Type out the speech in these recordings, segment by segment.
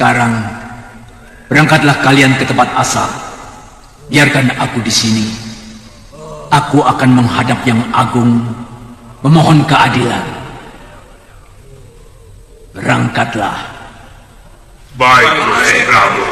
Sekarang berangkatlah kalian ke tempat asal. Biarkan aku di sini. Aku akan menghadap Yang Agung, memohon keadilan. Berangkatlah. Baik, Gusti Prabu.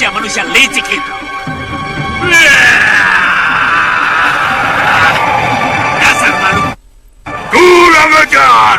Manusia licik itu. Dasar makhluk. Kurang ajar.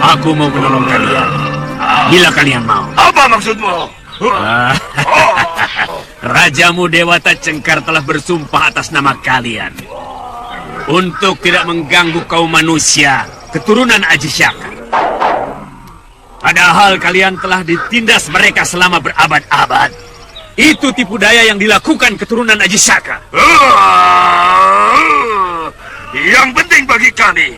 Aku mau menolong kalian. Bila kalian mau. Apa maksudmu? Rajamu Dewata Cengkar telah bersumpah atas nama kalian untuk tidak mengganggu kaum manusia, keturunan Aji Syaka. Padahal kalian telah ditindas mereka selama berabad-abad. Itu tipu daya yang dilakukan keturunan Aji Syaka. Yang penting bagi kami,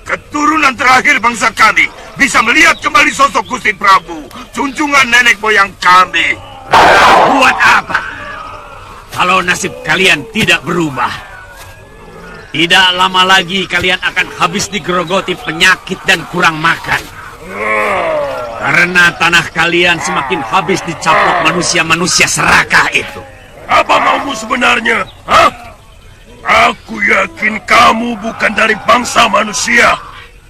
keturunan terakhir bangsa kami bisa melihat kembali sosok Gusti Prabu, junjungan nenek moyang kami. Buat apa? Kalau nasib kalian tidak berubah, tidak lama lagi kalian akan habis digerogoti penyakit dan kurang makan. Karena tanah kalian semakin habis dicaplok manusia-manusia serakah itu. Apa maumu sebenarnya? Hah? Aku yakin kamu bukan dari bangsa manusia.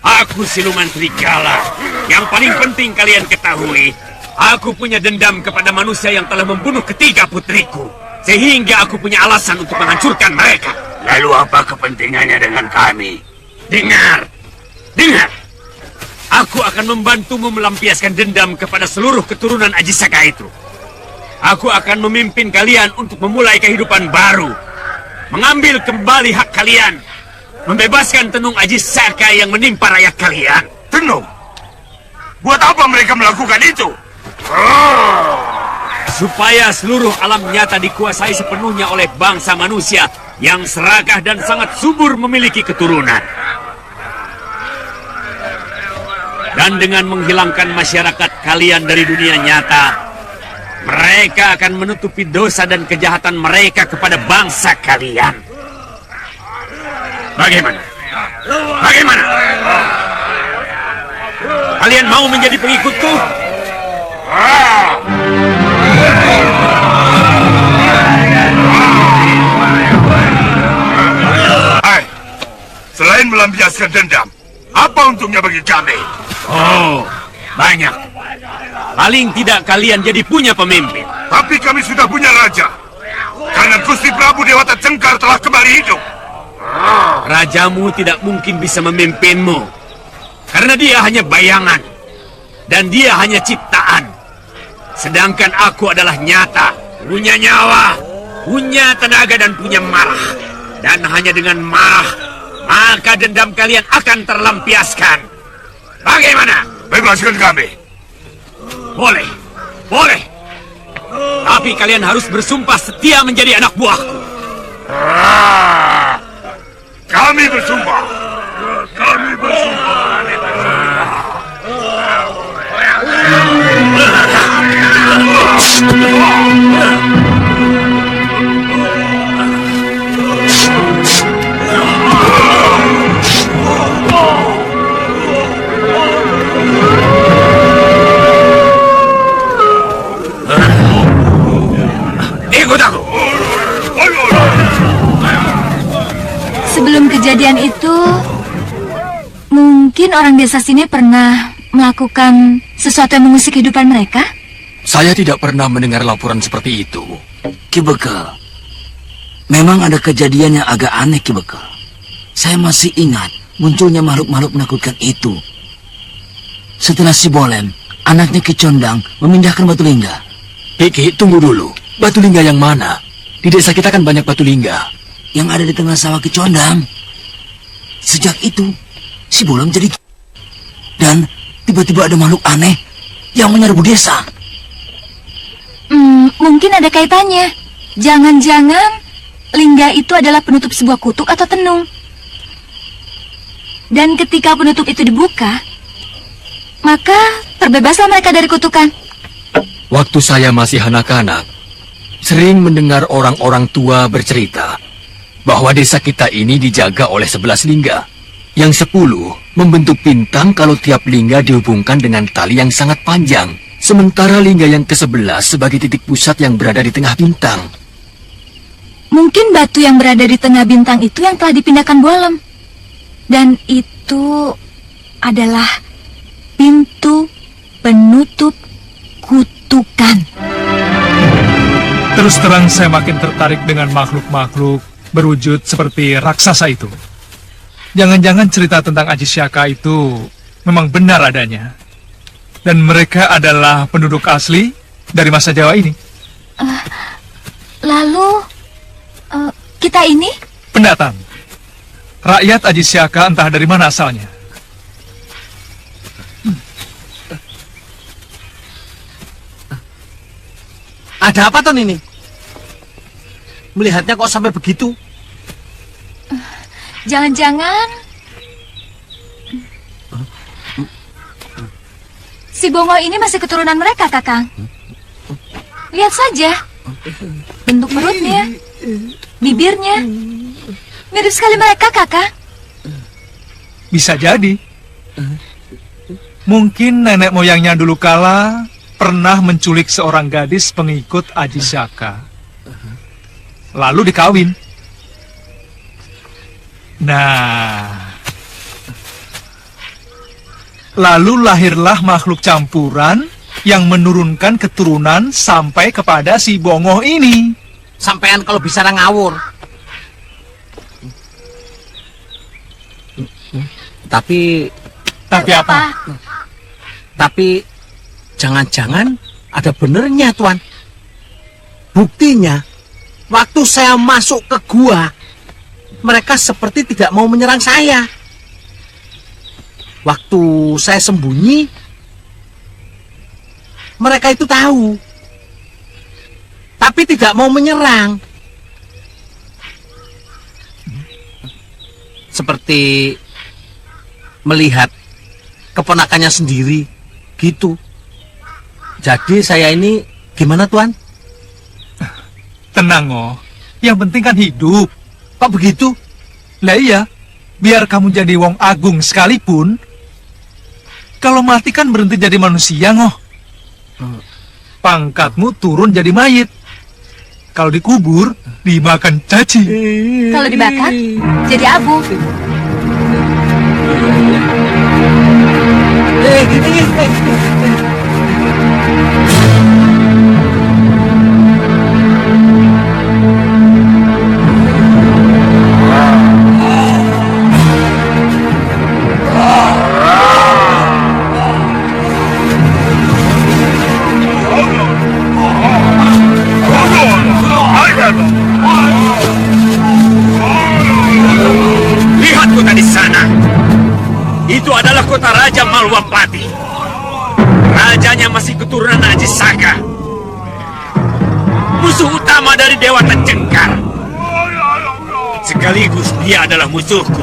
Aku siluman serigala. Yang paling penting kalian ketahui, aku punya dendam kepada manusia yang telah membunuh ketiga putriku. Sehingga aku punya alasan untuk menghancurkan mereka. Lalu apa kepentingannya dengan kami? Dengar. Aku akan membantumu melampiaskan dendam kepada seluruh keturunan Aji Saka itu. Aku akan memimpin kalian untuk memulai kehidupan baru. Mengambil kembali hak kalian. Membebaskan Tenung Aji Saka yang menimpa rakyat kalian. Tenung? Buat apa mereka melakukan itu? supaya seluruh alam nyata dikuasai sepenuhnya oleh bangsa manusia yang serakah dan sangat subur memiliki keturunan. Dan dengan menghilangkan masyarakat kalian dari dunia nyata, mereka akan menutupi dosa dan kejahatan mereka kepada bangsa kalian. Bagaimana? Bagaimana? Kalian mau menjadi pengikutku? Hai, selain melampiaskan dendam, apa untungnya bagi kami? Oh, banyak. Paling tidak kalian jadi punya pemimpin. Tapi kami sudah punya raja. Karena Gusti Prabu Dewata Cengkar telah kembali hidup. Rajamu tidak mungkin bisa memimpinmu. Karena dia hanya bayangan. Dan dia hanya ciptaan. Sedangkan aku adalah nyata. Punya nyawa. Punya tenaga dan punya marah. Dan hanya dengan marah, maka dendam kalian akan terlampiaskan. Bagaimana? Bebaskan kami. Boleh. Boleh. Tapi kalian harus bersumpah setia menjadi anak buahku. Kami bersumpah. Kami bersumpah. Ikut aku. Sebelum kejadian itu, mungkin orang desa sini pernah melakukan sesuatu yang mengusik kehidupan mereka? Saya tidak pernah mendengar laporan seperti itu. Ki Bekel, memang ada kejadian yang agak aneh, Ki Bekel. Saya masih ingat munculnya makhluk-makhluk menakutkan itu. Setelah si Bolem, anaknya Ki Condang, memindahkan batu lingga. Ki, tunggu dulu. Batu lingga yang mana? Di desa kita kan banyak batu lingga. Yang ada di tengah sawah Ki Condang. Sejak itu, si Bolem jadi gila. Dan tiba-tiba ada makhluk aneh yang menyerbu desa. Mungkin ada kaitannya. Jangan-jangan lingga itu adalah penutup sebuah kutuk atau tenung. Dan ketika penutup itu dibuka, maka terbebaslah mereka dari kutukan. Waktu saya masih anak-anak, sering mendengar orang-orang tua bercerita bahwa desa kita ini dijaga oleh 11 lingga. Yang 10 membentuk bintang kalau tiap lingga dihubungkan dengan tali yang sangat panjang. Sementara lingga yang ke-11 sebagai titik pusat yang berada di tengah bintang. Mungkin batu yang berada di tengah bintang itu yang telah dipindahkan Bolem. Dan itu adalah pintu penutup kutukan. Terus terang saya makin tertarik dengan makhluk-makhluk berwujud seperti raksasa itu. Jangan-jangan cerita tentang Aji Syaka itu memang benar adanya. Dan mereka adalah penduduk asli dari masa Jawa ini. Lalu, kita ini? Pendatang. Rakyat Aji Syaka entah dari mana asalnya. Ada apa Ton ini? Melihatnya kok sampai begitu? Jangan-jangan si Bongo ini masih keturunan mereka, Kakang. Lihat saja. Bentuk perutnya, bibirnya. Mirip sekali mereka, Kakang. Bisa jadi. Mungkin nenek moyangnya dulu kala pernah menculik seorang gadis pengikut Aji Syaka. Lalu dikawin. Nah, lalu lahirlah makhluk campuran yang menurunkan keturunan sampai kepada si Bongo ini. Sampean kalau bisa ngawur. Tapi apa? Tapi jangan-jangan ada benernya, Tuan. Buktinya, waktu saya masuk ke gua, mereka seperti tidak mau menyerang saya. Waktu saya sembunyi, mereka itu tahu. tapi tidak mau menyerang. Seperti melihat keponakannya sendiri, gitu. Jadi saya ini gimana, Tuan? Tenang, Oh. Yang penting kan hidup. Kok begitu? Lah iya, biar kamu jadi wong agung sekalipun, kalau mati kan berhenti jadi manusia, Ngoh. Pangkatmu turun jadi mayit. Kalau dikubur, dimakan cacing. Kalau dibakar, jadi abu. Lihat kota di sana. Itu adalah kota Raja Malwapati. Rajanya masih keturunan Ajisaka. Musuh utama dari Dewa Cengkar. Sekaligus dia adalah musuhku.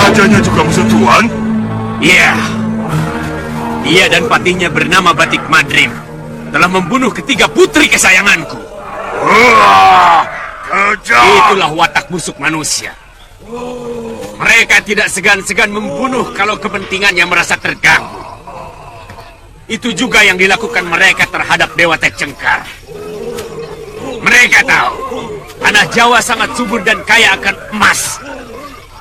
Rajanya juga musuh Tuan? Iya. Dia dan patinya bernama Batik Madrim telah membunuh ketiga putri kesayanganku. Kejam! Itulah watak busuk manusia. Mereka tidak segan-segan membunuh kalau kepentingannya merasa terganggu. Itu juga yang dilakukan mereka terhadap Dewa Cengkar. Mereka tahu tanah Jawa sangat subur dan kaya akan emas.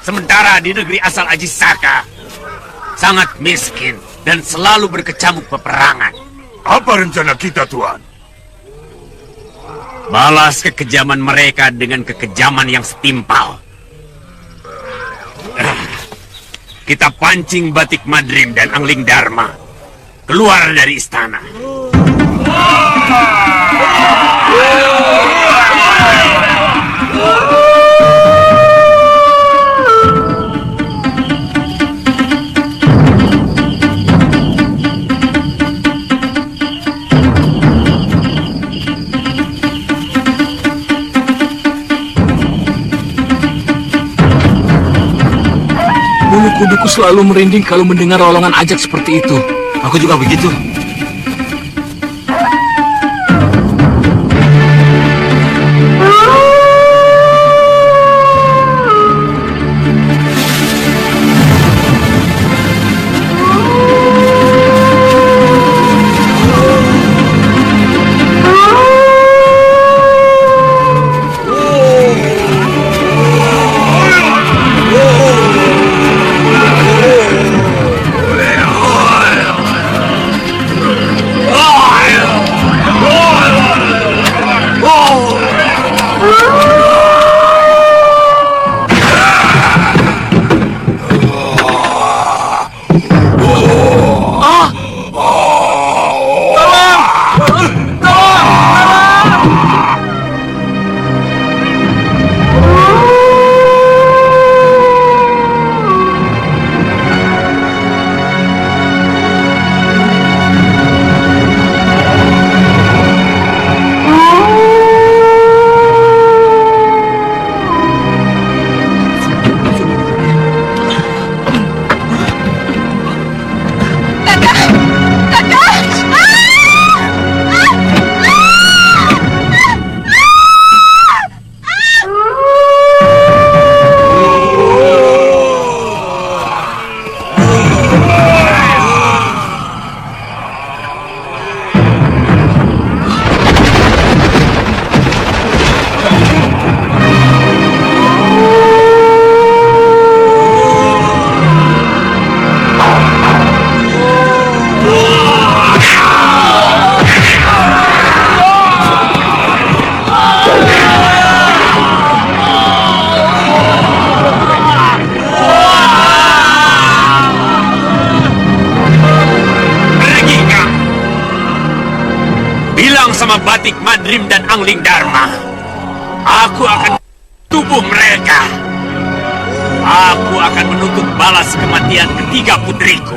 Sementara di negeri asal Ajisaka sangat miskin dan selalu berkecamuk peperangan. Apa rencana kita, Tuan? Balas kekejaman mereka dengan kekejaman yang setimpal. Kita pancing Batik Madrim dan Angling Dharma keluar dari istana. Bulu kuduku selalu merinding kalau mendengar rolongan ajak seperti itu. Aku juga begitu. Sama Batik Madrim dan Angling Dharma, aku akan tubuh mereka. Aku akan menuntut balas kematian ketiga putriku.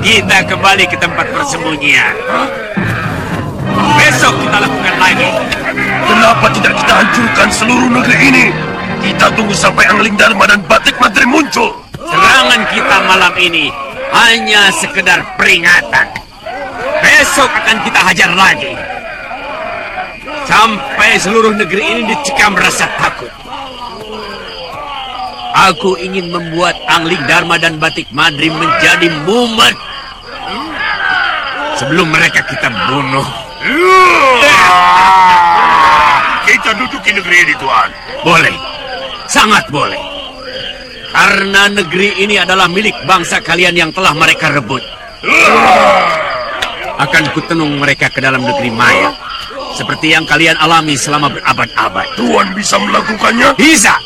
Kita kembali ke tempat persembunyian. Besok kita lakukan lagi. Kenapa tidak kita hancurkan seluruh negeri ini? Kita tunggu sampai Angling Dharma dan Batik Mantri muncul. Serangan kita malam ini hanya sekedar peringatan. Besok akan kita hajar lagi. Sampai seluruh negeri ini dicekam rasa takut. Aku ingin membuat Angling Dharma dan Batik Madri menjadi mumet. Sebelum mereka kita bunuh. Kita duduki negeri ini, Tuan. Boleh. Sangat boleh. Karena negeri ini adalah milik bangsa kalian yang telah mereka rebut. Akan kutenung mereka ke dalam negeri maya. Seperti yang kalian alami selama berabad-abad. Tuan bisa melakukannya? Bisa!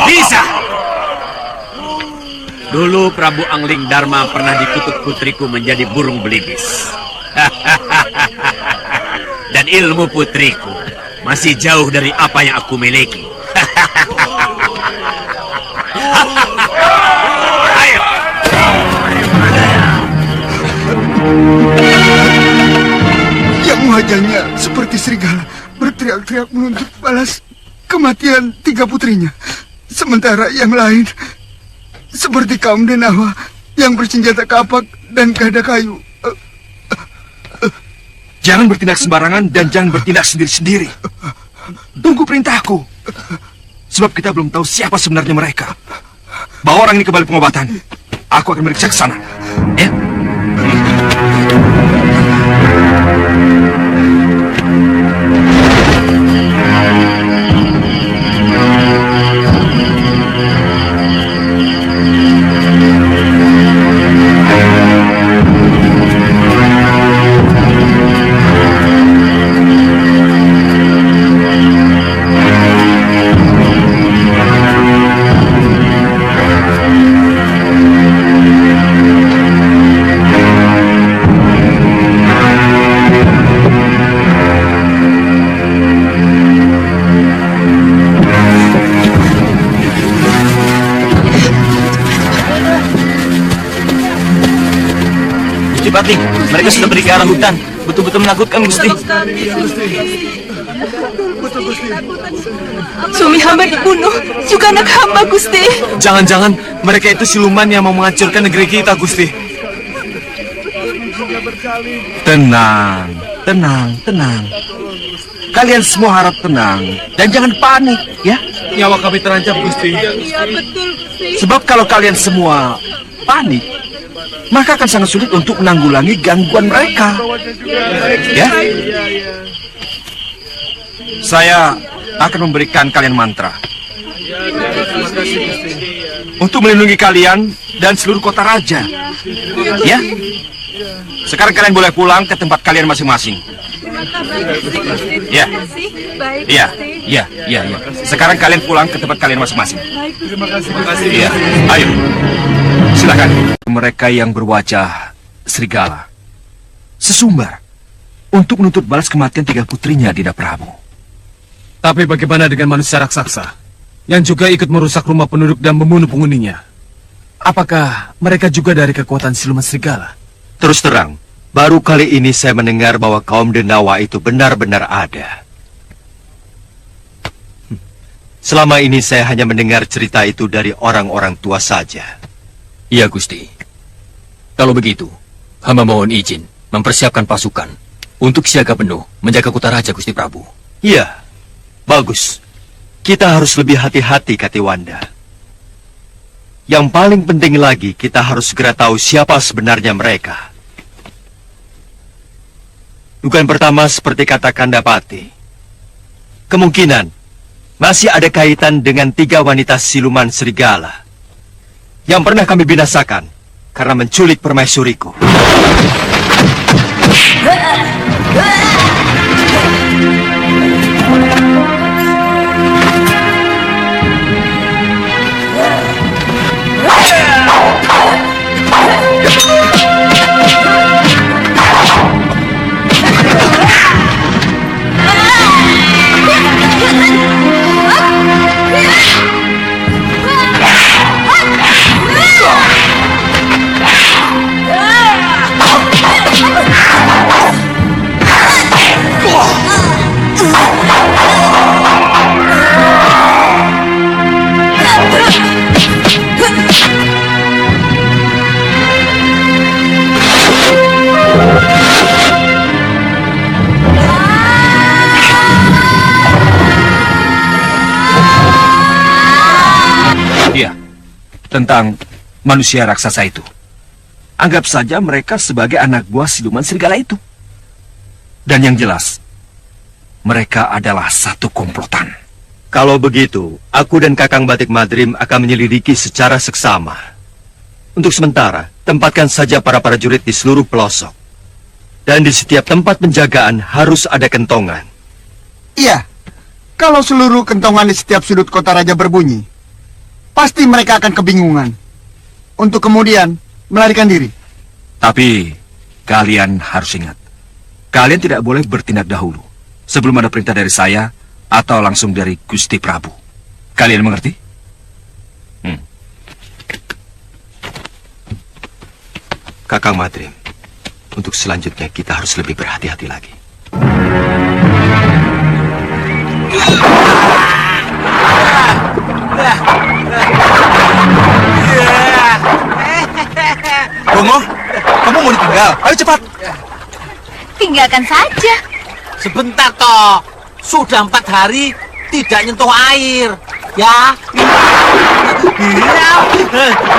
Bisa! Dulu Prabu Angling Dharma pernah dikutuk putriku menjadi burung belibis. Dan ilmu putriku masih jauh dari apa yang aku miliki. Ayo! Yang wajahnya seperti serigala berteriak-teriak menuntut balas kematian tiga putrinya. Sementara yang lain seperti kaum Denawa yang bersenjata kapak dan gada kayu. Jangan bertindak sembarangan dan jangan bertindak sendiri-sendiri. Tunggu perintahku. Sebab kita belum tahu siapa sebenarnya mereka. Bawa orang ini ke balai pengobatan. Aku akan meriksa ke sana. Ya. Batik, mereka sudah pergi ke arah hutan. Betul-betul menakutkan, Gusti. Suami hamba dibunuh, juga anak hamba, Gusti. Jangan-jangan mereka itu siluman yang mau menghancurkan negeri kita, Gusti. Tenang, tenang, tenang. Kalian semua harap tenang dan jangan panik, ya. Nyawa kami terancam, Gusti. Iya, betul, Gusti. Sebab kalau kalian semua panik, maka akan sangat sulit untuk menanggulangi gangguan mereka. Ya? Saya akan memberikan kalian mantra untuk melindungi kalian dan seluruh kota raja. Ya? Sekarang kalian boleh pulang ke tempat kalian masing-masing. Ya. Iya, iya, iya, iya. Sekarang kalian pulang ke tempat kalian masing-masing. Terima kasih. Iya. Ayo. Silakan. Mereka yang berwajah serigala sesumbar untuk menuntut balas kematian tiga putrinya, Dinda Prabu. Tapi bagaimana dengan manusia raksasa yang juga ikut merusak rumah penduduk dan membunuh penghuninya? Apakah mereka juga dari kekuatan siluman serigala? Terus terang, baru kali ini saya mendengar bahwa kaum Denawa itu benar-benar ada. Selama ini saya hanya mendengar cerita itu dari orang-orang tua saja. Iya, Gusti. Kalau begitu, hamba mohon izin mempersiapkan pasukan untuk siaga penuh menjaga kota raja, Gusti Prabu. Iya, bagus. Kita harus lebih hati-hati, Katiwanda. Yang paling penting lagi, kita harus segera tahu siapa sebenarnya mereka. Dugaan pertama seperti kata Kandapati. Kemungkinan masih ada kaitan dengan tiga wanita siluman serigala yang pernah kami binasakan karena menculik permaisuriku. tentang manusia raksasa itu. Anggap saja mereka sebagai anak buah siluman serigala itu. Dan yang jelas, mereka adalah satu komplotan. Kalau begitu, aku dan Kakang Batik Madrim akan menyelidiki secara seksama. Untuk sementara, tempatkan saja para prajurit di seluruh pelosok. Dan di setiap tempat penjagaan harus ada kentongan. Iya, kalau seluruh kentongan di setiap sudut kota raja berbunyi, pasti mereka akan kebingungan. Untuk kemudian melarikan diri. Tapi kalian harus ingat, kalian tidak boleh bertindak dahulu sebelum ada perintah dari saya atau langsung dari Gusti Prabu. Kalian mengerti? Kakang Madrim, untuk selanjutnya kita harus lebih berhati-hati lagi. Bongo, kamu mau ditinggal? Ayo cepat. Tinggalkan saja. Sebentar toh. Sudah 4 hari tidak nyentuh air. Ya.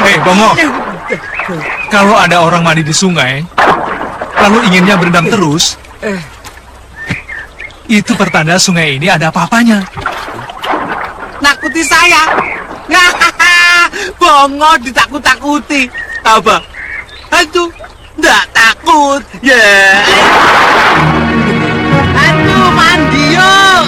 Hei, Bongo. Kalau ada orang mandi di sungai, lalu inginnya berendam terus, itu pertanda sungai ini ada apa-apanya. Nakuti saya. Bongo ditakut-takuti. Apa? Aduh, nggak takut. Ya. Aduh, mandi yuk.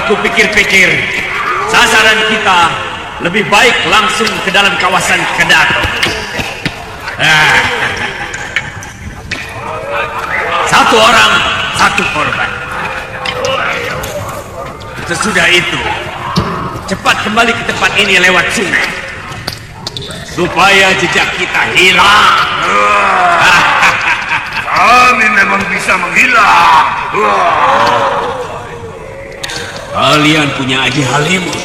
Aku pikir-pikir sasaran kita lebih baik langsung ke dalam kawasan Kedaton. Satu orang, satu korban. Sesudah itu, cepat kembali ke tempat ini lewat sungai, supaya jejak kita hilang. Kami memang bisa menghilang. Kalian punya Aji Halimun.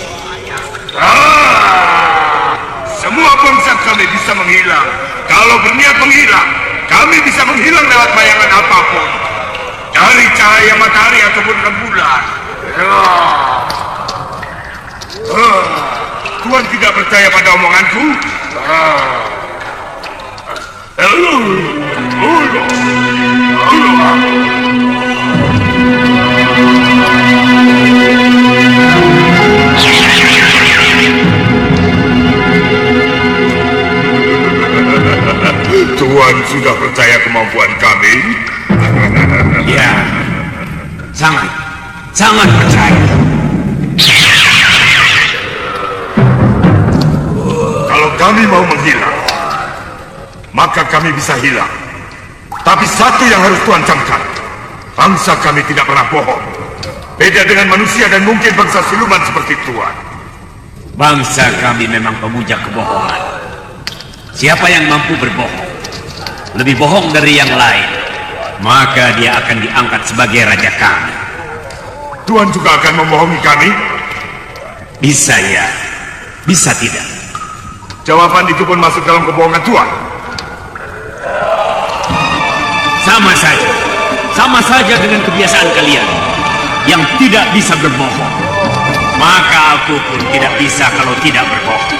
Semua bangsa kami bisa menghilang. Kalau berniat menghilang, kami bisa menghilang lewat bayangan apapun. Dari cahaya matahari ataupun rembulan. Tuan tidak percaya pada omonganku? Tuan sudah percaya kemampuan kami? Ya, sangat percaya. Kalau kami mau menghilang, maka kami bisa hilang. Tapi satu yang harus Tuan camkan, bangsa kami tidak pernah bohong. Beda dengan manusia dan mungkin bangsa siluman seperti Tuan. Bangsa kami memang pemuja kebohongan. Siapa yang mampu berbohong, lebih bohong dari yang lain, maka dia akan diangkat sebagai raja kami. Tuan juga akan membohongi kami? Bisa ya, bisa tidak. Jawaban itu pun masuk dalam kebohongan Tuan. Sama saja dengan kebiasaan kalian yang tidak bisa berbohong. Maka aku pun tidak bisa kalau tidak berbohong.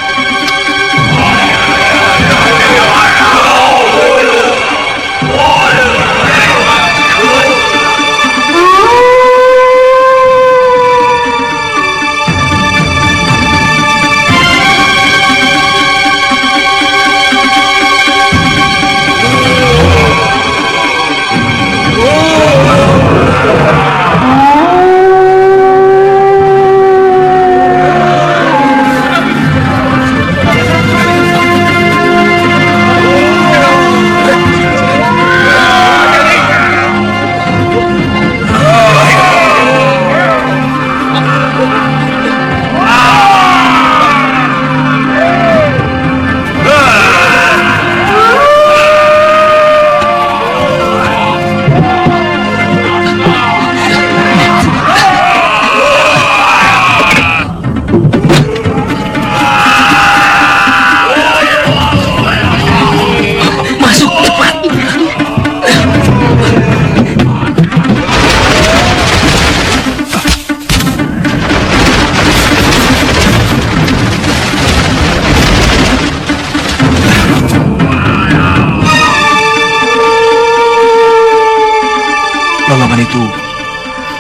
lolongan itu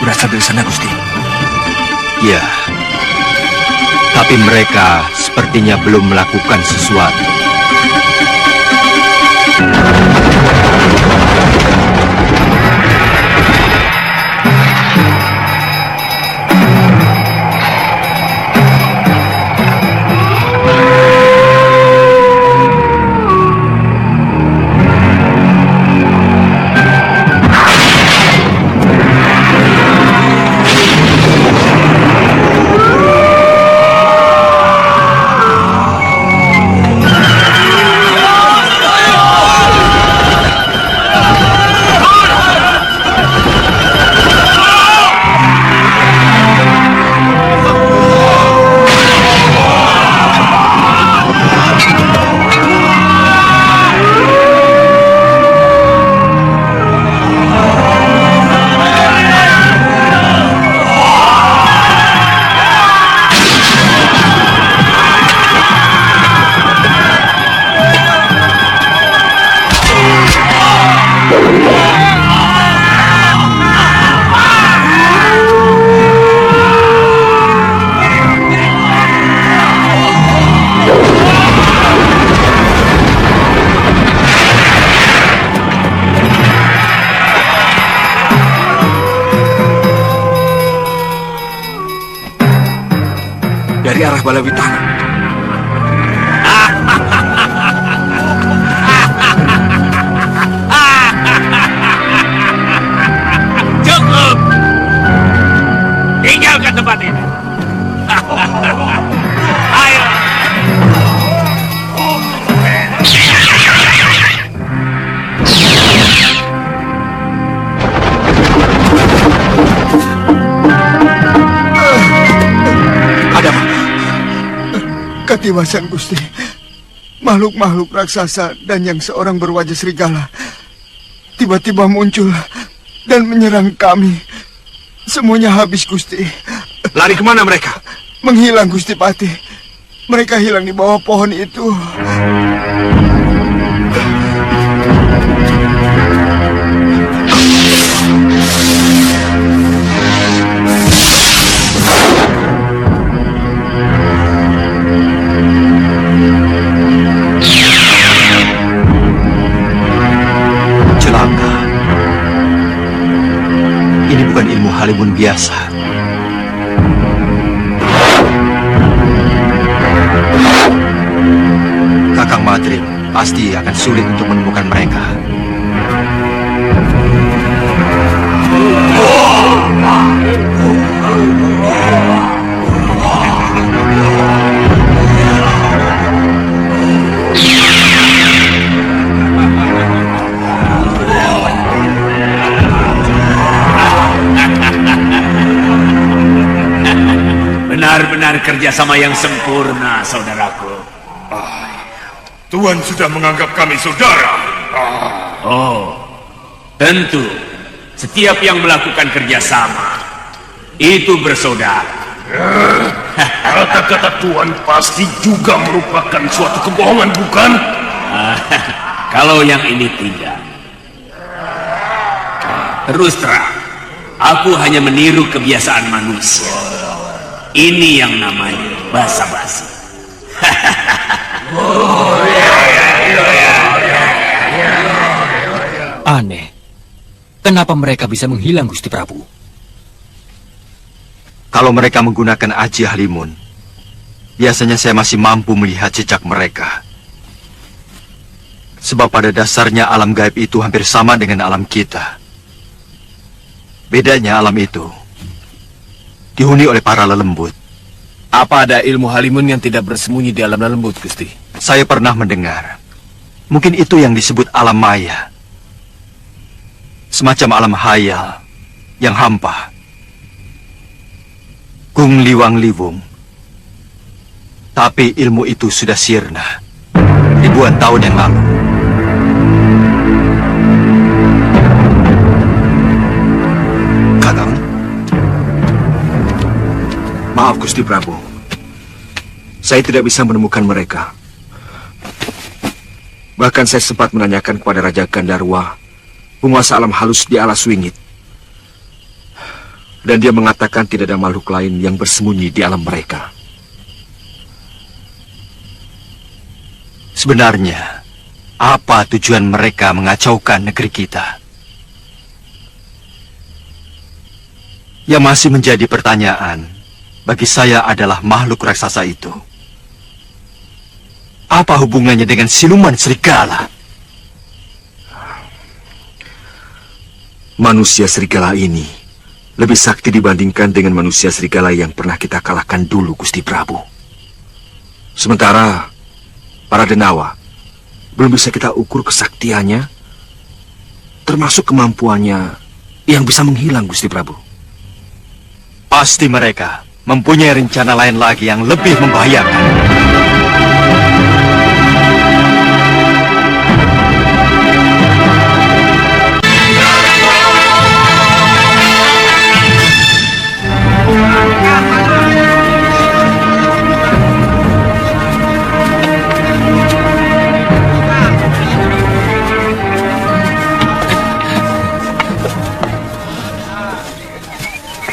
berasal dari sana, Gusti. Ya, tapi mereka sepertinya belum melakukan sesuatu. Dari arah Balawitana. Cukup! Tinggalkan tempat ini. Ayo! Katiwasan Gusti, makhluk-makhluk raksasa dan yang seorang berwajah serigala tiba-tiba muncul dan menyerang kami. Semuanya habis, Gusti. Lari kemana mereka? Menghilang, Gusti Patih. Mereka hilang di bawah pohon itu. Ini bukan ilmu Halimun biasa. Kakang Madrim pasti akan sulit untuk menemukan mereka. Benar-benar kerjasama yang sempurna, saudaraku. Tuan sudah menganggap kami saudara. Oh, tentu. Setiap yang melakukan kerjasama, itu bersaudara. Kata-kata Tuan pasti juga merupakan suatu kebohongan, bukan? Kalau yang ini tidak. Terus terang, aku hanya meniru kebiasaan manusia. Ini yang namanya basa-basi. Aneh. Kenapa mereka bisa menghilang, Gusti Prabu? Kalau mereka menggunakan aji Halimun, biasanya saya masih mampu melihat jejak mereka. Sebab pada dasarnya alam gaib itu hampir sama dengan alam kita. Bedanya alam itu dihuni oleh para lelembut. Apa ada ilmu Halimun yang tidak bersembunyi di alam lelembut, Gusti? Saya pernah mendengar. Mungkin itu yang disebut alam maya. Semacam alam hayal yang hampa. Kung liwang liwung. Tapi ilmu itu sudah sirna ribuan tahun yang lalu. Kakang, maaf Gusti Prabu. Saya tidak bisa menemukan mereka. Bahkan saya sempat menanyakan kepada Raja Gandarwa, penguasa alam halus di Alas Wingit, Dan dia mengatakan tidak ada makhluk lain yang bersembunyi di alam mereka. Sebenarnya, apa tujuan mereka mengacaukan negeri kita? Yang masih menjadi pertanyaan bagi saya adalah makhluk raksasa itu. Apa hubungannya dengan siluman serigala? Manusia serigala ini lebih sakti dibandingkan dengan manusia serigala yang pernah kita kalahkan dulu, Gusti Prabu. Sementara para denawa belum bisa kita ukur kesaktiannya, termasuk kemampuannya yang bisa menghilang, Gusti Prabu. Pasti mereka mempunyai rencana lain lagi yang lebih membahayakan.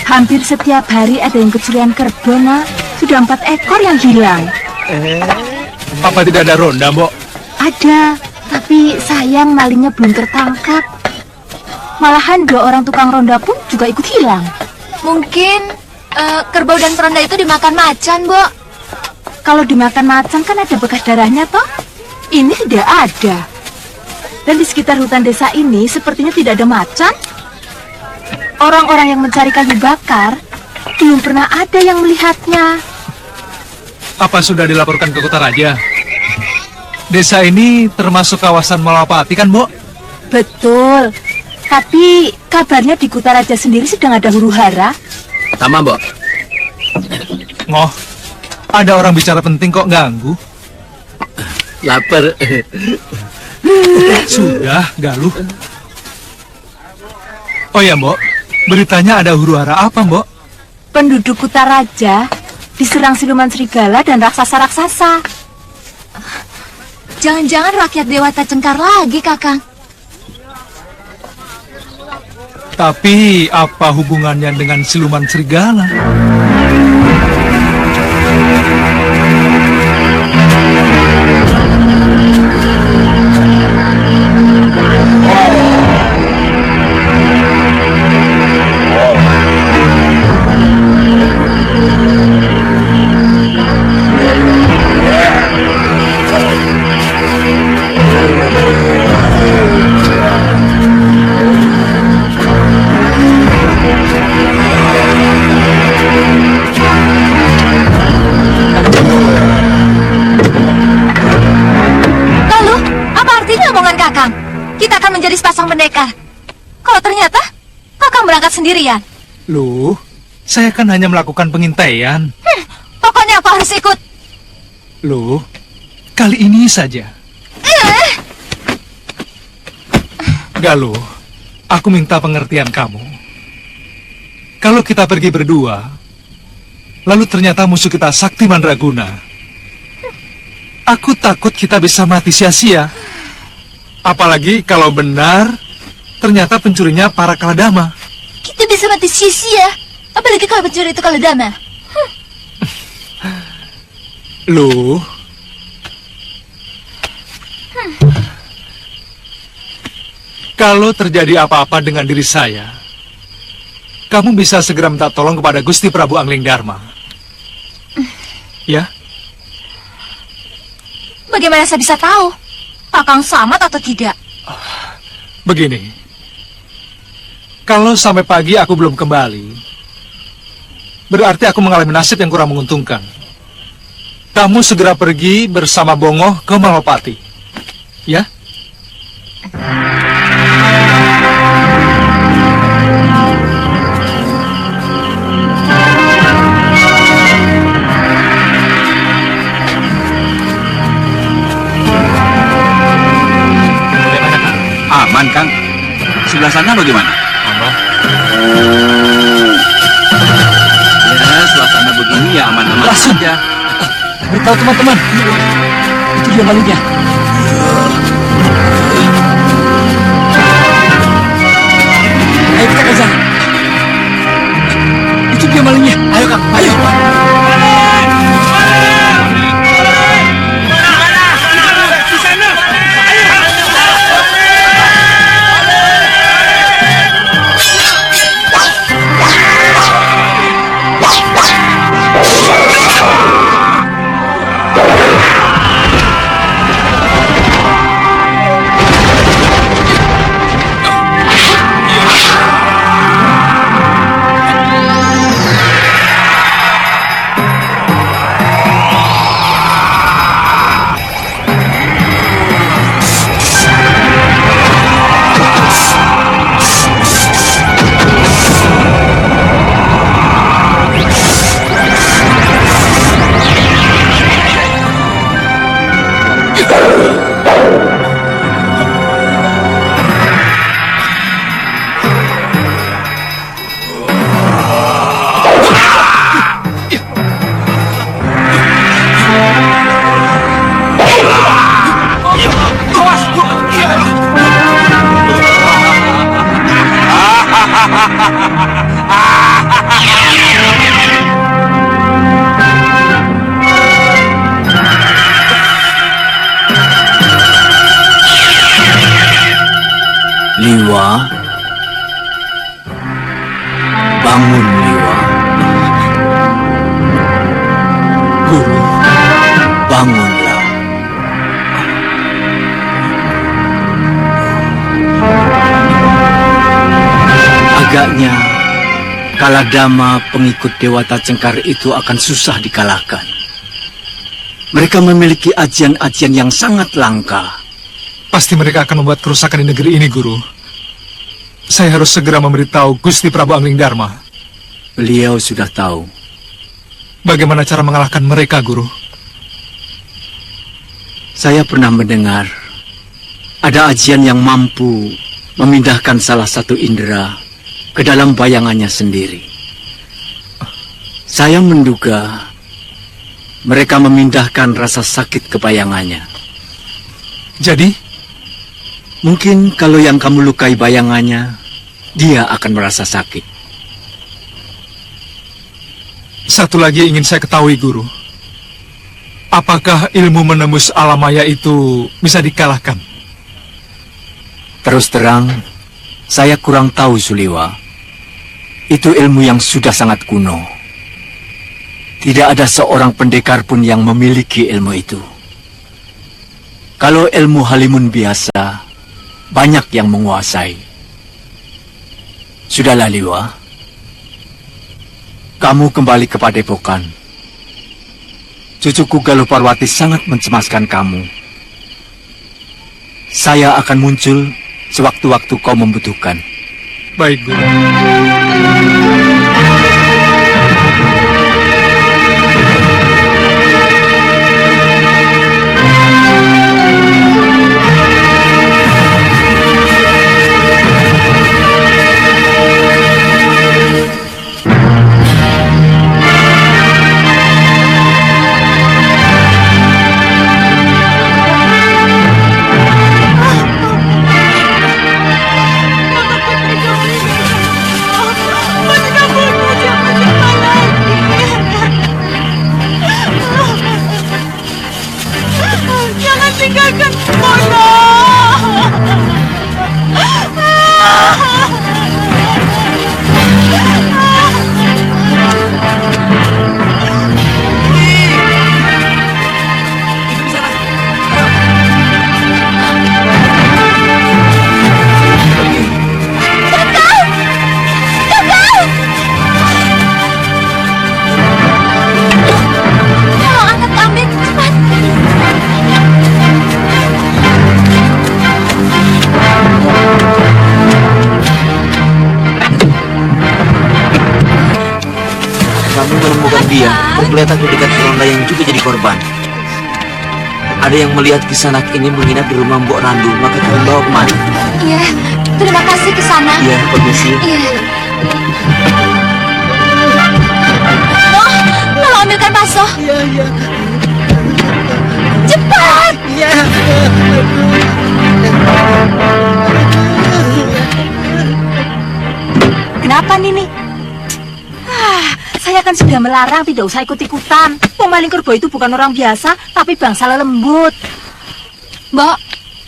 Hampir setiap hari ada yang kecurian kerbau, Nak. Sudah 4 ekor yang hilang. Apa tidak ada ronda, Mbok? Ada, tapi sayang malingnya belum tertangkap. Malahan 2 orang tukang ronda pun juga ikut hilang. Mungkin kerbau dan peronda itu dimakan macan, Bo. Kalau dimakan macan kan ada bekas darahnya, toh? Ini tidak ada. Dan di sekitar hutan desa ini sepertinya tidak ada macan. Orang-orang yang mencari kayu bakar belum pernah ada yang melihatnya. Apa sudah dilaporkan ke Kota Raja? Desa ini termasuk kawasan Malapati kan, Mbok? Betul. Tapi kabarnya di Kota Raja sendiri sedang ada huru-hara. Sama, Mbok. Ngoh, ada orang bicara penting kok ganggu? Lapar. Sudah, Galuh. Oh ya, Mbok. Beritanya ada huru-hara apa, Mbok? Penduduk Kota Raja diserang siluman serigala dan raksasa-raksasa. Jangan-jangan rakyat Dewata Cengkar lagi, Kakang. Tapi apa hubungannya dengan siluman serigala? Kita akan menjadi sepasang pendekar. Kalau ternyata Kakang berangkat sendirian. Loh, saya kan hanya melakukan pengintaian. Pokoknya aku harus ikut. Loh, kali ini saja. Galuh, aku minta pengertian kamu. Kalau kita pergi berdua, lalu ternyata musuh kita Sakti Mandraguna, aku takut kita bisa mati sia-sia. Apalagi kalau benar ternyata pencurinya para Kaladama. Kita bisa mati sia-sia. Apalagi kalau pencuri itu Kaladama. Loh, kalau terjadi apa-apa dengan diri saya, kamu bisa segera minta tolong kepada Gusti Prabu Angling Dharma. Ya? Bagaimana saya bisa tahu Kakang selamat atau tidak? Begini, kalau sampai pagi aku belum kembali, berarti aku mengalami nasib yang kurang menguntungkan. Kamu segera pergi bersama Bongoh ke Malapati. Ya? Aman, Kang. Sebelah sana bagaimana? Aman. Ya, suasana begini ya aman-aman saja. Beritahu teman-teman, itu dia malingnya. Ayo kita kejar. Agaknya Kaladama pengikut Dewata Cengkar itu akan susah dikalahkan. Mereka memiliki ajian-ajian yang sangat langka. Pasti mereka akan membuat kerusakan di negeri ini, Guru. Saya harus segera memberitahu Gusti Prabu Anglingdarma. Beliau sudah tahu. Bagaimana cara mengalahkan mereka, Guru? Saya pernah mendengar ada ajian yang mampu memindahkan salah satu indera ke dalam bayangannya sendiri. Saya menduga mereka memindahkan rasa sakit ke bayangannya. Jadi? Mungkin kalau yang kamu lukai bayangannya, dia akan merasa sakit. Satu lagi ingin saya ketahui, Guru. Apakah ilmu menembus alam maya itu bisa dikalahkan? Terus terang, saya kurang tahu, Suliwa. Itu ilmu yang sudah sangat kuno. Tidak ada seorang pendekar pun yang memiliki ilmu itu. Kalau ilmu halimun biasa, banyak yang menguasai. Sudahlah, Liwa. Kamu kembali ke Padepokan. Cucuku Galuh Parwati sangat mencemaskan kamu. Saya akan muncul sewaktu-waktu kau membutuhkan. Baik, Guru. Tergeletak di dekat ronda yang juga jadi korban. Ada yang melihat Kisanak ini menginap di rumah Mbok Randu, maka kami bawa kemari. Iya, terima kasih Kisanak. Iya, permisi. Iya. Oh, tolong ambilkan bakso. Iya. Cepat. Iya. Kenapa, Nini? Saya kan sudah melarang tidak usah ikut-ikutan. Pemaling kerbau itu bukan orang biasa, tapi bangsa lembut. Mbok,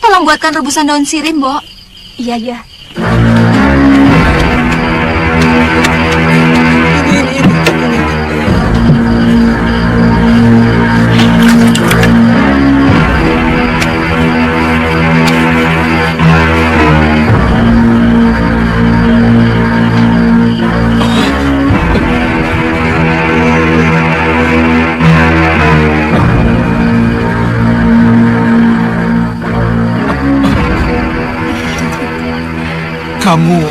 tolong buatkan rebusan daun sirih, Mbok. Iya. Kamu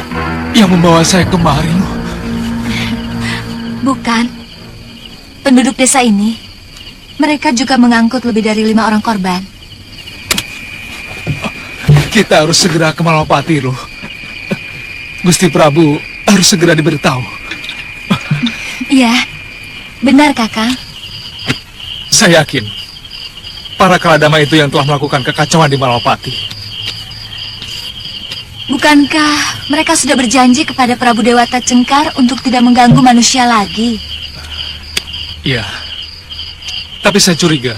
yang membawa saya kemari. Bukan. Penduduk desa ini, mereka juga mengangkut lebih dari 5 orang korban. Kita harus segera ke Malapati, loh. Gusti Prabu harus segera diberitahu. Iya, benar, Kakang. Saya yakin para Kaladama itu yang telah melakukan kekacauan di Malapati. Bukankah mereka sudah berjanji kepada Prabu Dewata Cengkar untuk tidak mengganggu manusia lagi? Iya. Tapi saya curiga,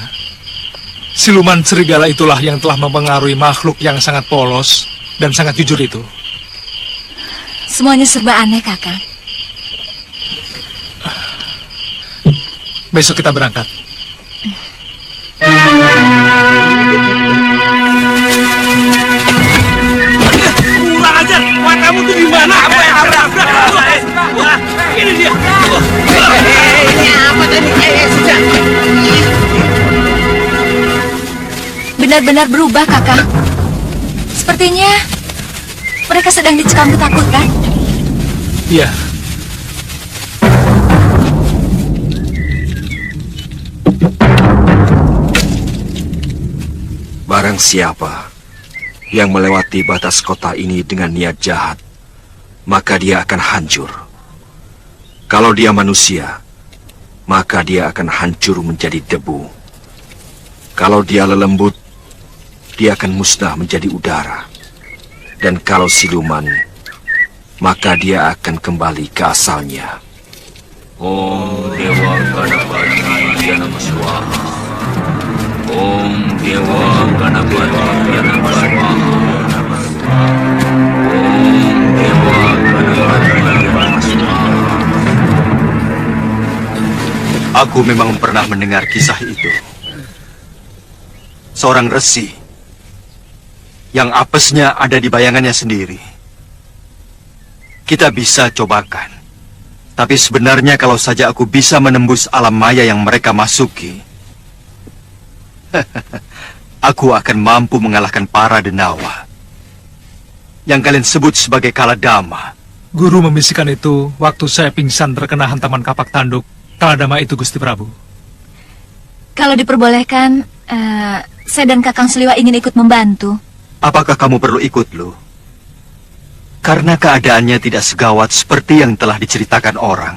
siluman serigala itulah yang telah mempengaruhi makhluk yang sangat polos dan sangat jujur itu. Semuanya serba aneh, Kakang. Besok kita berangkat. Kurang ajar, kamu tuh di mana? Apa yang abrak-abrak? Ini dia. Ini apa tadi? Sudah. Benar-benar berubah, Kakang. Sepertinya mereka sedang dicekam ketakutan. Iya. Barang siapa yang melewati batas kota ini dengan niat jahat, maka dia akan hancur. Kalau dia manusia, maka dia akan hancur menjadi debu. Kalau dia lelembut, dia akan musnah menjadi udara. Dan kalau siluman, maka dia akan kembali ke asalnya. Om Dewa Ganapati Yanama Swaha. Om Dewa Ganapati Yanama Swaha. Om Dewa Ganapati Yanama Swaha. Aku memang pernah mendengar kisah itu. Seorang resi yang apesnya ada di bayangannya sendiri. Kita bisa cobakan. Tapi sebenarnya kalau saja aku bisa menembus alam maya yang mereka masuki, aku akan mampu mengalahkan para denawa yang kalian sebut sebagai Kaladama. Guru membisikkan itu waktu saya pingsan terkena hantaman kapak tanduk Kaladama itu, Gusti Prabu. Kalau diperbolehkan, saya dan Kakang Seliwa ingin ikut membantu. Apakah kamu perlu ikut, Lu? Karena keadaannya tidak segawat seperti yang telah diceritakan orang.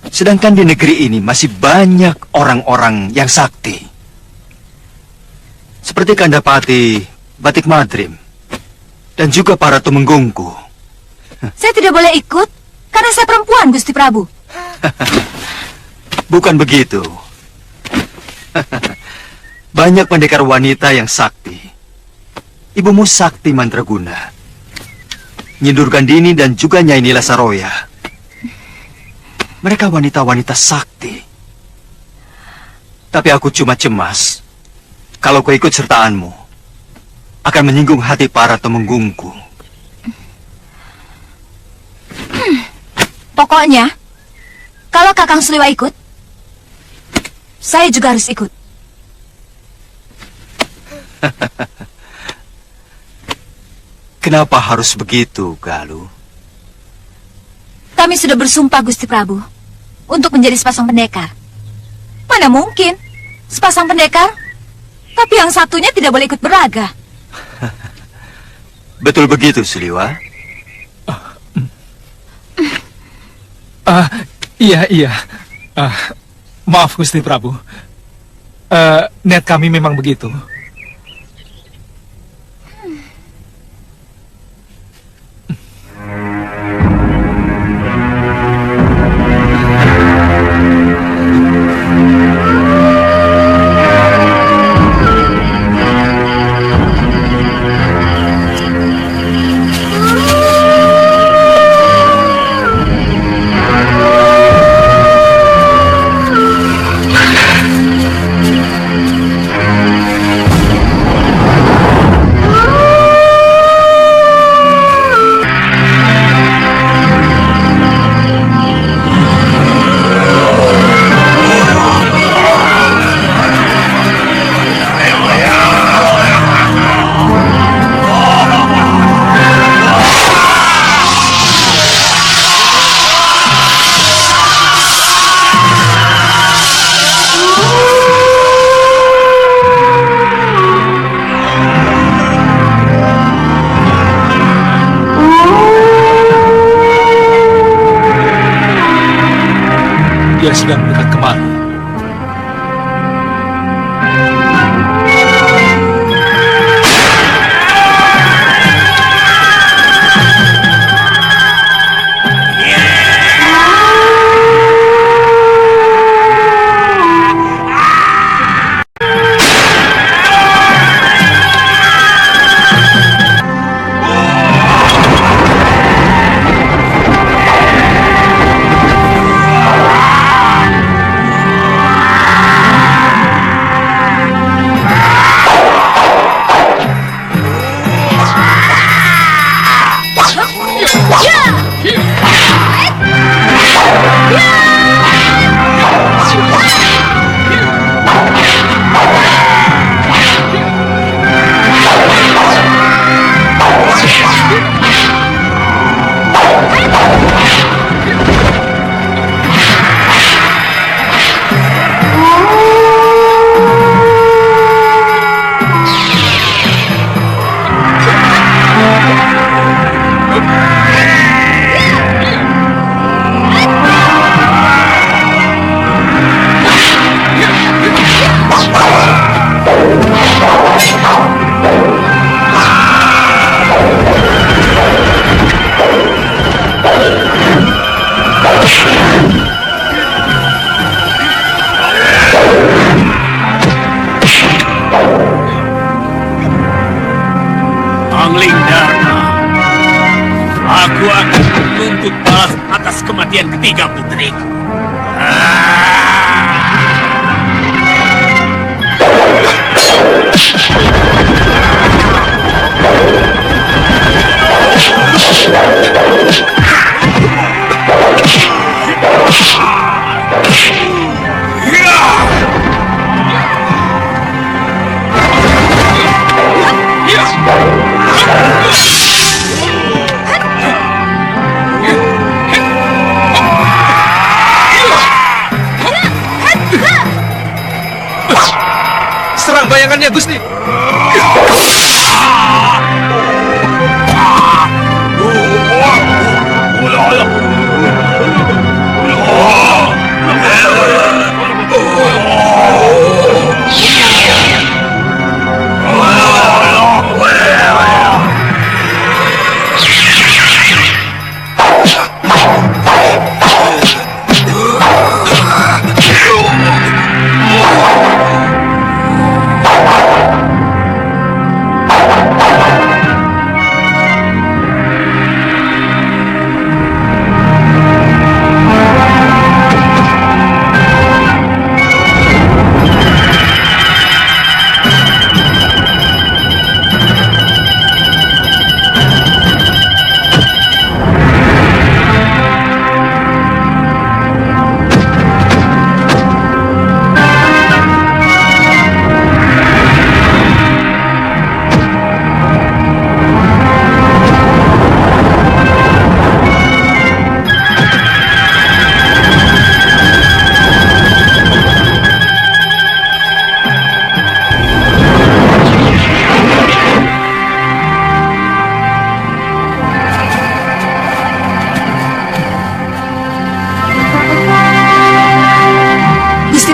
Sedangkan di negeri ini masih banyak orang-orang yang sakti. Seperti Kandapati Batik Madrim dan juga para tumenggungku. Saya tidak boleh ikut karena saya perempuan, Gusti Prabu. Bukan begitu. Banyak pendekar wanita yang sakti. Ibumu Sakti Mandraguna, Nyindur Gandini dan juga Nyai Nila Saroya. Mereka wanita-wanita sakti. Tapi aku cuma cemas kalau keikut sertaanmu akan menyinggung hati para temenggungku. Pokoknya, kalau Kakang Seliwa ikut, saya juga harus ikut. Kenapa harus begitu, Galuh? Kami sudah bersumpah, Gusti Prabu, untuk menjadi sepasang pendekar. Mana mungkin sepasang pendekar, tapi yang satunya tidak boleh ikut beraga. Betul begitu, Seliwa? Iya. Maaf, Gusti Prabu. Niat kami memang begitu. Dia sedang mendekat kemari. Aku akan menuntut balas atas kematian ketiga putriku. Serang bayangannya, Gusti.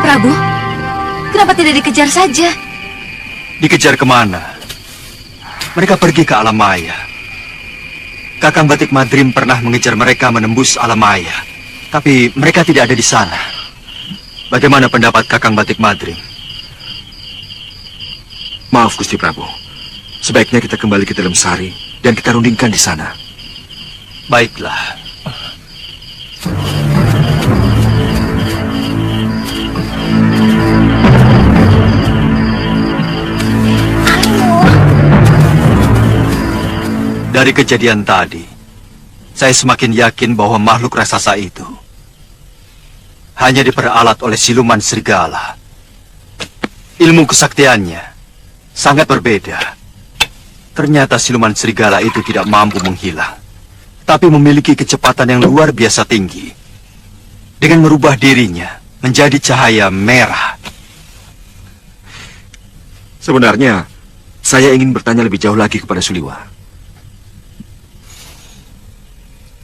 Prabu, kenapa tidak dikejar saja? Dikejar kemana? Mereka pergi ke alam maya. Kakang Batik Madrim pernah mengejar mereka menembus alam maya, tapi mereka tidak ada di sana. Bagaimana pendapat Kakang Batik Madrim? Maaf, Gusti Prabu. Sebaiknya kita kembali ke dalam sari dan kita rundingkan di sana. Baiklah. Dari kejadian tadi, saya semakin yakin bahwa makhluk raksasa itu hanya diperalat oleh siluman serigala. Ilmu kesaktiannya sangat berbeda. Ternyata siluman serigala itu tidak mampu menghilang, tapi memiliki kecepatan yang luar biasa tinggi. Dengan merubah dirinya menjadi cahaya merah. Sebenarnya, saya ingin bertanya lebih jauh lagi kepada Suliwa.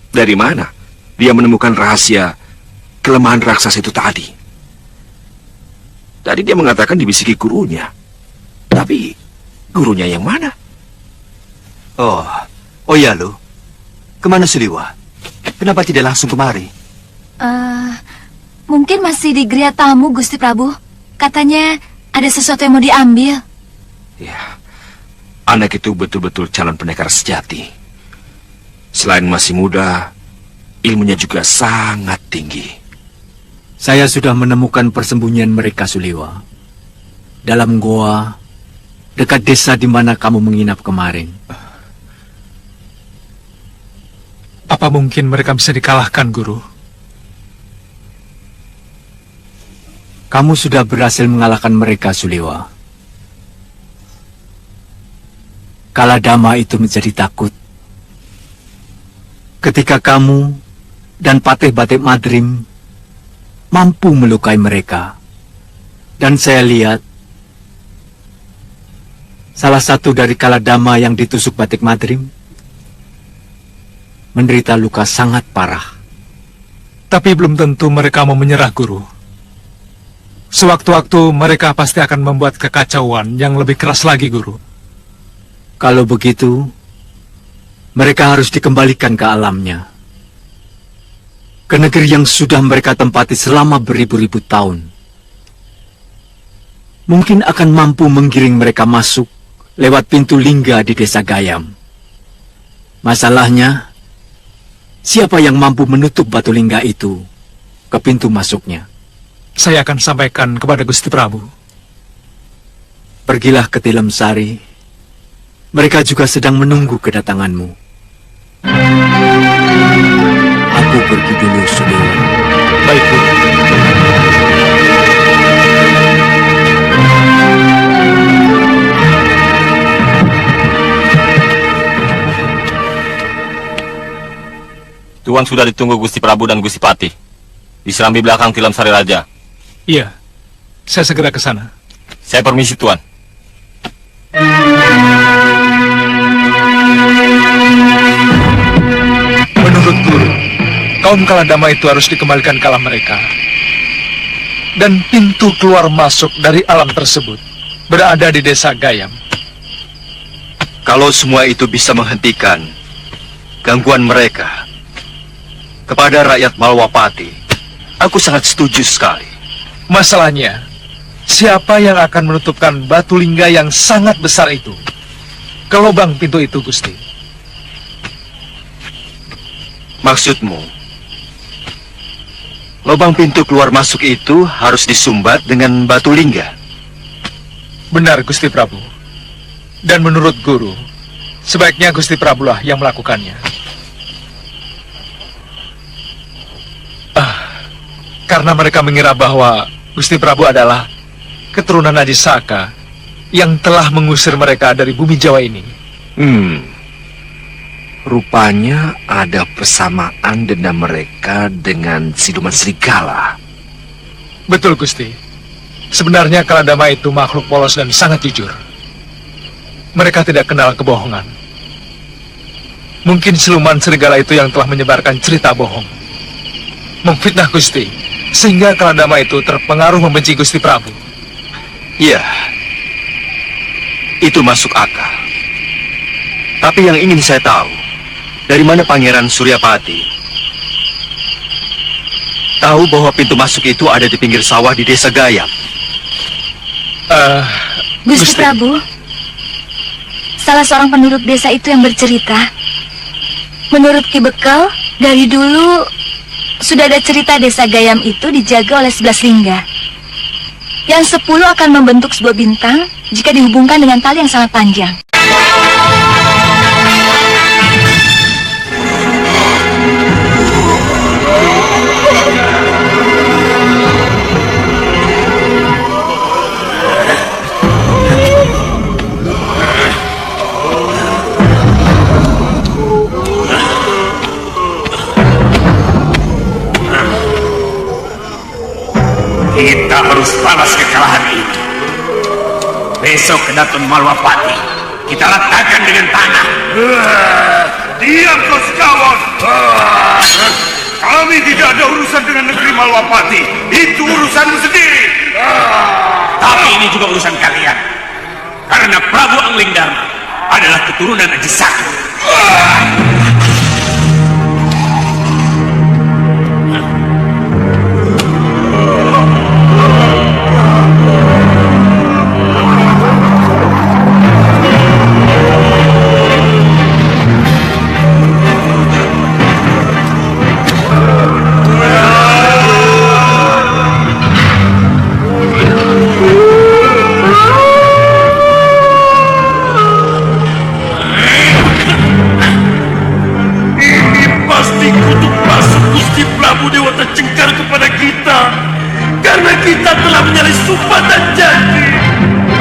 Dari mana dia menemukan rahasia kelemahan raksasa itu tadi? Tadi dia mengatakan dibisiki gurunya. Tapi gurunya yang mana? Oh ya lu. Kemana Suliwa? Kenapa tidak langsung kemari? Mungkin masih di geria tamu, Gusti Prabu. Katanya ada sesuatu yang mau diambil. Ya, anak itu betul-betul calon pendekar sejati. Selain masih muda, ilmunya juga sangat tinggi. Saya sudah menemukan persembunyian mereka, Suliwa. Dalam goa, dekat desa di mana kamu menginap kemarin. Apa mungkin mereka bisa dikalahkan, Guru? Kamu sudah berhasil mengalahkan mereka, Suliwa. Kaladama itu menjadi takut ketika kamu dan Patih Batik Madrim mampu melukai mereka. Dan saya lihat salah satu dari Kaladama yang ditusuk Batik Madrim menderita luka sangat parah. Tapi belum tentu mereka mau menyerah, Guru. Sewaktu-waktu mereka pasti akan membuat kekacauan yang lebih keras lagi, Guru. Kalau begitu, mereka harus dikembalikan ke alamnya. Ke negeri yang sudah mereka tempati selama beribu-ribu tahun. Mungkin akan mampu menggiring mereka masuk lewat pintu lingga di desa Gayam. Masalahnya, siapa yang mampu menutup batu lingga itu ke pintu masuknya? Saya akan sampaikan kepada Gusti Prabu. Pergilah ke Tilem Sari. Mereka juga sedang menunggu kedatanganmu. Aku pergi dulu, Sudewa. Baik, Guru. Tuan sudah ditunggu Gusti Prabu dan Gusti Patih. Di serambi belakang Tilem Sari Raja. Iya, saya segera ke sana. Saya permisi, Tuan. Menurut Guru, kaum Kaladama itu harus dikembalikan ke alam mereka. Dan pintu keluar masuk dari alam tersebut berada di desa Gayam. Kalau semua itu bisa menghentikan gangguan mereka kepada rakyat Malwapati, aku sangat setuju sekali. Masalahnya, siapa yang akan menutupkan batu lingga yang sangat besar itu ke lubang pintu itu, Gusti? Maksudmu, lubang pintu keluar masuk itu harus disumbat dengan batu lingga? Benar, Gusti Prabu. Dan menurut Guru, sebaiknya Gusti Prabu lah yang melakukannya. Karena mereka mengira bahwa Gusti Prabu adalah keturunan Ajisaka yang telah mengusir mereka dari bumi Jawa ini. Rupanya ada persamaan dendam mereka dengan siluman serigala. Betul, Gusti. Sebenarnya Kaladama itu makhluk polos dan sangat jujur. Mereka tidak kenal kebohongan. Mungkin siluman serigala itu yang telah menyebarkan cerita bohong, memfitnah Gusti, sehingga Kaladama itu terpengaruh membenci Gusti Prabu. Iya, itu masuk akal. Tapi yang ingin saya tahu, dari mana Pangeran Suryapati tahu bahwa pintu masuk itu ada di pinggir sawah di desa Gayam? Gusti Prabu, salah seorang penduduk desa itu yang bercerita. Menurut Ki Bekal, dari dulu sudah ada cerita desa Gayam itu dijaga oleh 11 lingga. Yang 10 akan membentuk sebuah bintang jika dihubungkan dengan tali yang sangat panjang. Kita harus balas kekalahan ini. Besok ke Datun Malwapati, kita ratakan dengan tanah. Diam kau sekawan. Kami tidak ada urusan dengan negeri Malwapati. Itu urusanmu sendiri. Tapi ini juga urusan kalian. Karena Prabu Anglingdarma adalah keturunan Ajisaka.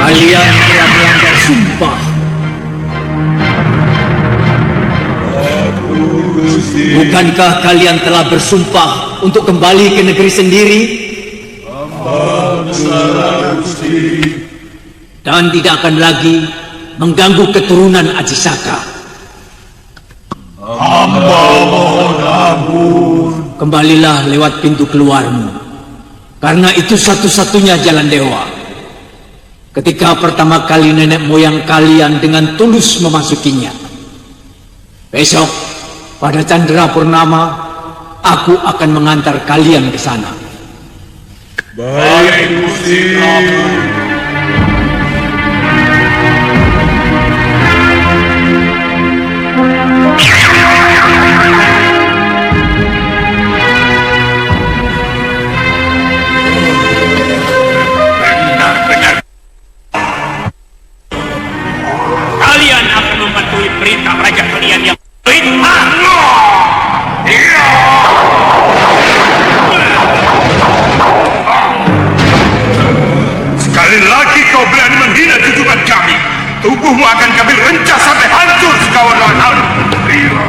Kalian telah melanggar sumpah. Bukankah kalian telah bersumpah untuk kembali ke negeri sendiri? Dan tidak akan lagi mengganggu keturunan Ajisaka. Hamba mohon ampun. Kembalilah lewat pintu keluarmu, karena itu satu-satunya jalan dewa. Ketika pertama kali nenek moyang kalian dengan tulus memasukinya. Besok, pada Candra Purnama, aku akan mengantar kalian ke sana. Baik, Gusti Prabu. lagi kau berani menghina junjungan kami, tubuhmu akan kami rencah sampai hancur sekawan lawan.